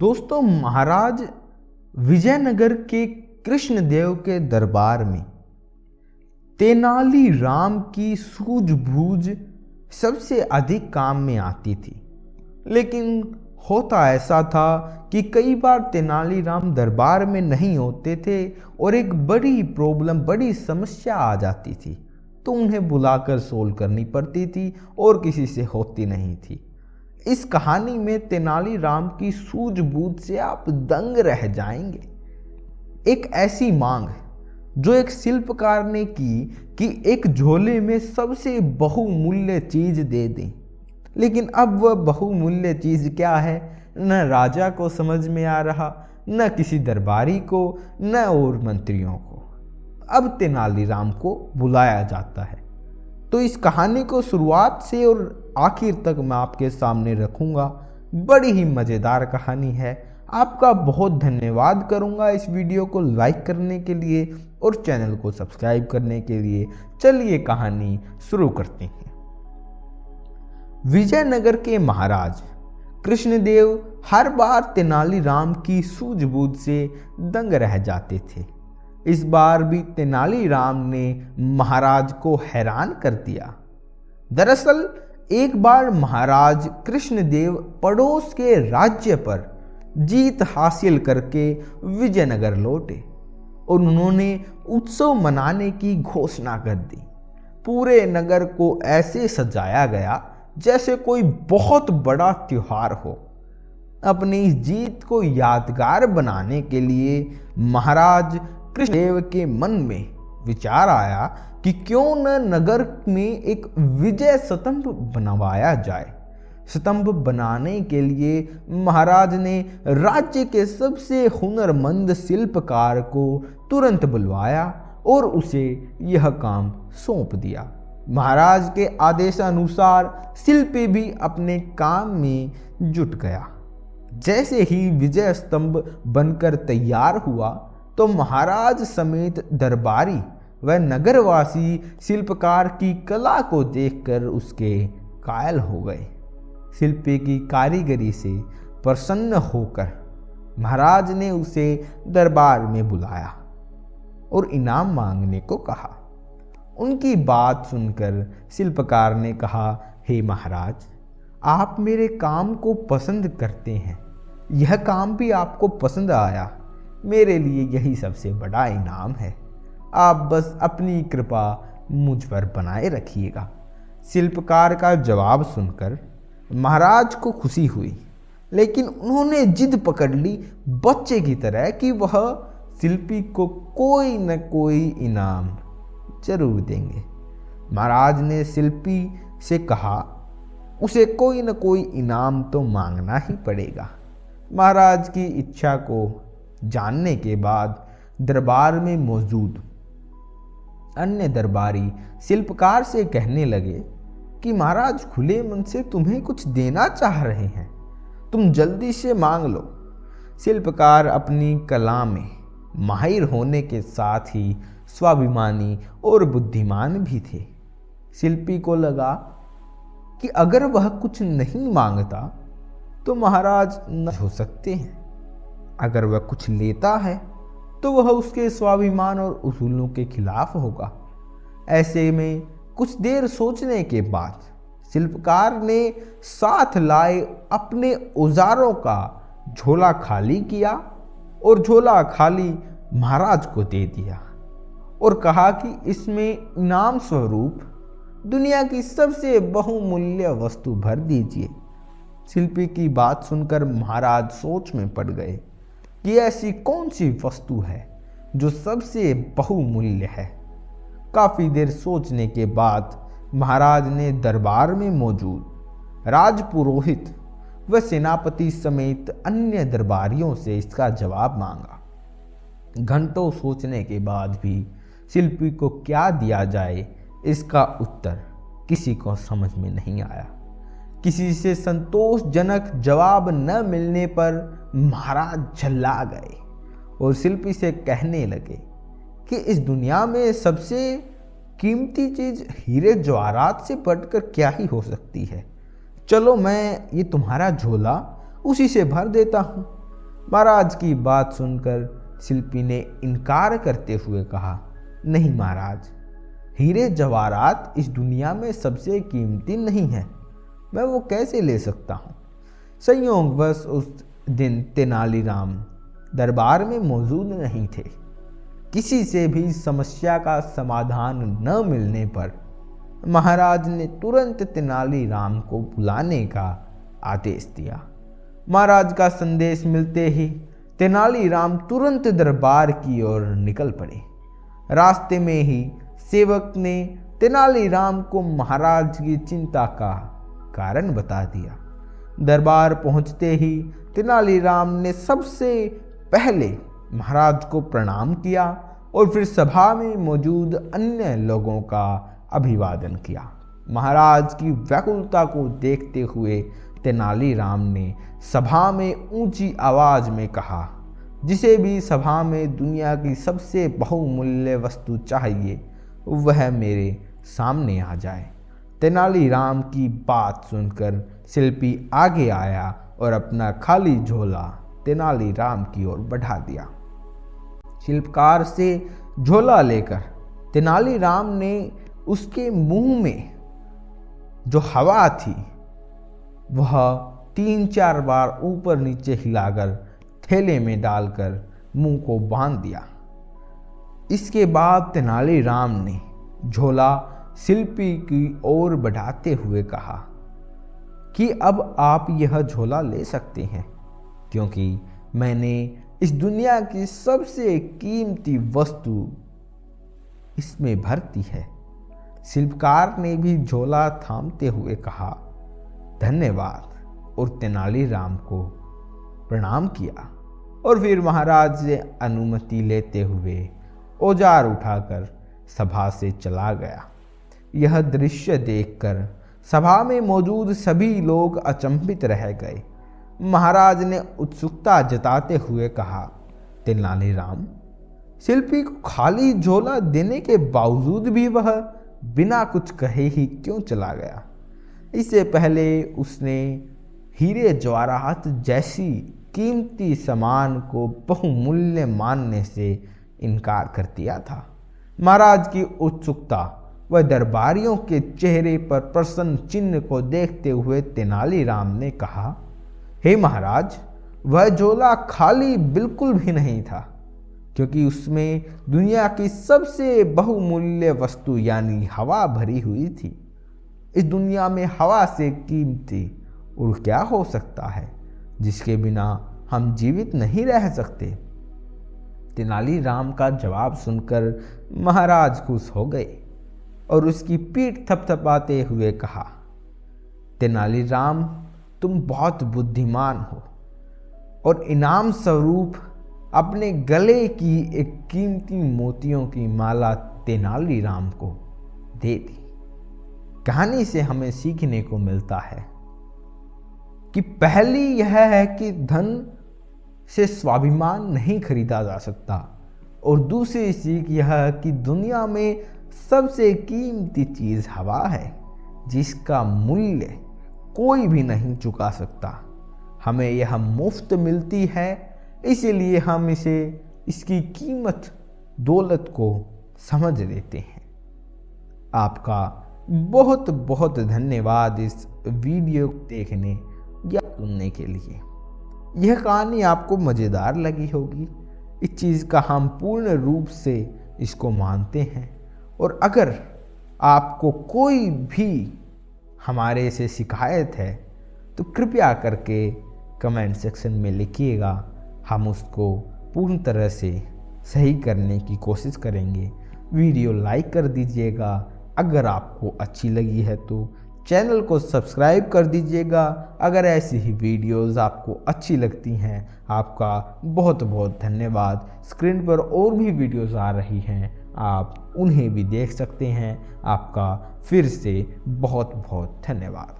दोस्तों, महाराज विजयनगर के कृष्णदेव के दरबार में तेनाली राम की सूझबूझ सबसे अधिक काम में आती थी। लेकिन होता ऐसा था कि कई बार तेनालीराम दरबार में नहीं होते थे और एक बड़ी प्रॉब्लम, बड़ी समस्या आ जाती थी तो उन्हें बुलाकर सोल्व करनी पड़ती थी और किसी से होती नहीं थी। इस कहानी में तेनालीराम की सूझबूझ से आप दंग रह जाएंगे। एक ऐसी मांग जो एक शिल्पकार ने की कि एक झोले में सबसे बहुमूल्य चीज दे दें, लेकिन अब वह बहुमूल्य चीज क्या है न राजा को समझ में आ रहा, न किसी दरबारी को, न और मंत्रियों को। अब तेनालीराम को बुलाया जाता है। तो इस कहानी को शुरुआत से और आखिर तक मैं आपके सामने रखूंगा। बड़ी ही मज़ेदार कहानी है। आपका बहुत धन्यवाद करूंगा इस वीडियो को लाइक करने के लिए और चैनल को सब्सक्राइब करने के लिए। चलिए कहानी शुरू करते हैं। विजयनगर के महाराज कृष्णदेव हर बार तेनालीराम की सूझबूझ से दंग रह जाते थे। इस बार भी तेनालीराम ने महाराज को हैरान कर दिया। दरअसल एक बार महाराज कृष्णदेव पड़ोस के राज्य पर जीत हासिल करके विजयनगर लौटे और उन्होंने उत्सव मनाने की घोषणा कर दी। पूरे नगर को ऐसे सजाया गया जैसे कोई बहुत बड़ा त्योहार हो। अपनी इस जीत को यादगार बनाने के लिए महाराज कृष्णदेव के मन में विचार आया कि क्यों न नगर में एक विजय स्तंभ बनवाया जाए। स्तंभ बनाने के लिए महाराज ने राज्य के सबसे हुनरमंद शिल्पकार को तुरंत बुलवाया और उसे यह काम सौंप दिया। महाराज के आदेशानुसार शिल्पी भी अपने काम में जुट गया। जैसे ही विजय स्तंभ बनकर तैयार हुआ तो महाराज समेत दरबारी व नगरवासी शिल्पकार की कला को देखकर उसके कायल हो गए। शिल्पी की कारीगरी से प्रसन्न होकर महाराज ने उसे दरबार में बुलाया और इनाम मांगने को कहा। उनकी बात सुनकर शिल्पकार ने कहा, हे महाराज, आप मेरे काम को पसंद करते हैं, यह काम भी आपको पसंद आया, मेरे लिए यही सबसे बड़ा इनाम है। आप बस अपनी कृपा मुझ पर बनाए रखिएगा। शिल्पकार का जवाब सुनकर महाराज को खुशी हुई, लेकिन उन्होंने जिद पकड़ ली बच्चे की तरह कि वह शिल्पी को कोई न कोई इनाम जरूर देंगे। महाराज ने शिल्पी से कहा, उसे कोई न कोई इनाम तो मांगना ही पड़ेगा। महाराज की इच्छा को जानने के बाद दरबार में मौजूद अन्य दरबारी शिल्पकार से कहने लगे कि महाराज खुले मन से तुम्हें कुछ देना चाह रहे हैं, तुम जल्दी से मांग लो। शिल्पकार अपनी कला में माहिर होने के साथ ही स्वाभिमानी और बुद्धिमान भी थे। शिल्पी को लगा कि अगर वह कुछ नहीं मांगता तो महाराज न हो सकते हैं। अगर वह कुछ लेता है तो वह उसके स्वाभिमान और उसूलों के खिलाफ होगा। ऐसे में कुछ देर सोचने के बाद शिल्पकार ने साथ लाए अपने औजारों का झोला खाली किया और झोला खाली महाराज को दे दिया और कहा कि इसमें इनाम स्वरूप दुनिया की सबसे बहुमूल्य वस्तु भर दीजिए। शिल्पी की बात सुनकर महाराज सोच में पड़ गए कि ऐसी कौन सी वस्तु है जो सबसे बहुमूल्य है। काफी देर सोचने के बाद महाराज ने दरबार में मौजूद राजपुरोहित व सेनापति समेत अन्य दरबारियों से इसका जवाब मांगा। घंटों सोचने के बाद भी शिल्पी को क्या दिया जाए, इसका उत्तर किसी को समझ में नहीं आया। किसी से संतोषजनक जवाब न मिलने पर महाराज झल्ला गए और शिल्पी से कहने लगे कि इस दुनिया में सबसे कीमती चीज हीरे जवाहरात से बढ़कर क्या ही हो सकती है। चलो मैं ये तुम्हारा झोला उसी से भर देता हूँ। महाराज की बात सुनकर शिल्पी ने इनकार करते हुए कहा, नहीं महाराज, हीरे जवाहरात इस दुनिया में सबसे कीमती नहीं है, मैं वो कैसे ले सकता हूँ। संयोगवश उस दिन तेनालीराम दरबार में मौजूद नहीं थे। किसी से भी समस्या का समाधान न मिलने पर महाराज ने तुरंत तेनालीराम को बुलाने का आदेश दिया। महाराज का संदेश मिलते ही तेनालीराम तुरंत दरबार की ओर निकल पड़े। रास्ते में ही सेवक ने तेनालीराम को महाराज की चिंता का कारण बता दिया। दरबार पहुंचते ही तेनालीराम ने सबसे पहले महाराज को प्रणाम किया और फिर सभा में मौजूद अन्य लोगों का अभिवादन किया। महाराज की व्याकुलता को देखते हुए तेनालीराम ने सभा में ऊंची आवाज में कहा, जिसे भी सभा में दुनिया की सबसे बहुमूल्य वस्तु चाहिए वह मेरे सामने आ जाए। तेनालीराम की बात सुनकर शिल्पी आगे आया और अपना खाली झोला तेनालीराम की ओर बढ़ा दिया। शिल्पकार से झोला लेकर तेनालीराम ने उसके मुंह में जो हवा थी वह 3-4 बार ऊपर नीचे हिलाकर थैले में डालकर मुंह को बांध दिया। इसके बाद तेनालीराम ने झोला शिल्पी की ओर बढ़ाते हुए कहा कि अब आप यह झोला ले सकते हैं, क्योंकि मैंने इस दुनिया की सबसे कीमती वस्तु इसमें भर दी है। शिल्पकार ने भी झोला थामते हुए कहा, धन्यवाद, और तेनालीराम को प्रणाम किया और फिर महाराज से अनुमति लेते हुए औजार उठाकर सभा से चला गया। यह दृश्य देखकर सभा में मौजूद सभी लोग अचंभित रह गए। महाराज ने उत्सुकता जताते हुए कहा, तेनालीराम, शिल्पी को खाली झोला देने के बावजूद भी वह बिना कुछ कहे ही क्यों चला गया? इससे पहले उसने हीरे जवाहरात जैसी कीमती सामान को बहुमूल्य मानने से इनकार कर दिया था। महाराज की उत्सुकता व दरबारियों के चेहरे पर प्रसन्न चिन्ह को देखते हुए तेनालीराम ने कहा, हे महाराज, वह झोला खाली बिल्कुल भी नहीं था, क्योंकि उसमें दुनिया की सबसे बहुमूल्य वस्तु यानी हवा भरी हुई थी। इस दुनिया में हवा से कीमती और क्या हो सकता है जिसके बिना हम जीवित नहीं रह सकते। तेनालीराम का जवाब सुनकर महाराज खुश हो गए और उसकी पीठ थपथपाते हुए कहा, तेनालीराम, तुम बहुत बुद्धिमान हो और इनाम स्वरूप अपने गले की एक कीमती मोतियों की माला तेनालीराम को दे दी। कहानी से हमें सीखने को मिलता है कि पहली यह है कि धन से स्वाभिमान नहीं खरीदा जा सकता, और दूसरी सीख यह है कि दुनिया में सबसे कीमती चीज़ हवा है, जिसका मूल्य कोई भी नहीं चुका सकता। हमें यह मुफ्त मिलती है, इसीलिए हम इसकी कीमत दौलत को समझ लेते हैं। आपका बहुत बहुत धन्यवाद इस वीडियो को देखने या सुनने के लिए। यह कहानी आपको मज़ेदार लगी होगी। इस चीज़ का हम पूर्ण रूप से इसको मानते हैं, और अगर आपको कोई भी हमारे से शिकायत है तो कृपया करके कमेंट सेक्शन में लिखिएगा। हम उसको पूर्ण तरह से सही करने की कोशिश करेंगे। वीडियो लाइक कर दीजिएगा। अगर आपको अच्छी लगी है तो चैनल को सब्सक्राइब कर दीजिएगा। अगर ऐसी ही वीडियोस आपको अच्छी लगती हैं, आपका बहुत बहुत धन्यवाद। स्क्रीन पर और भी वीडियोस आ रही हैं, आप उन्हें भी देख सकते हैं। आपका फिर से बहुत बहुत धन्यवाद।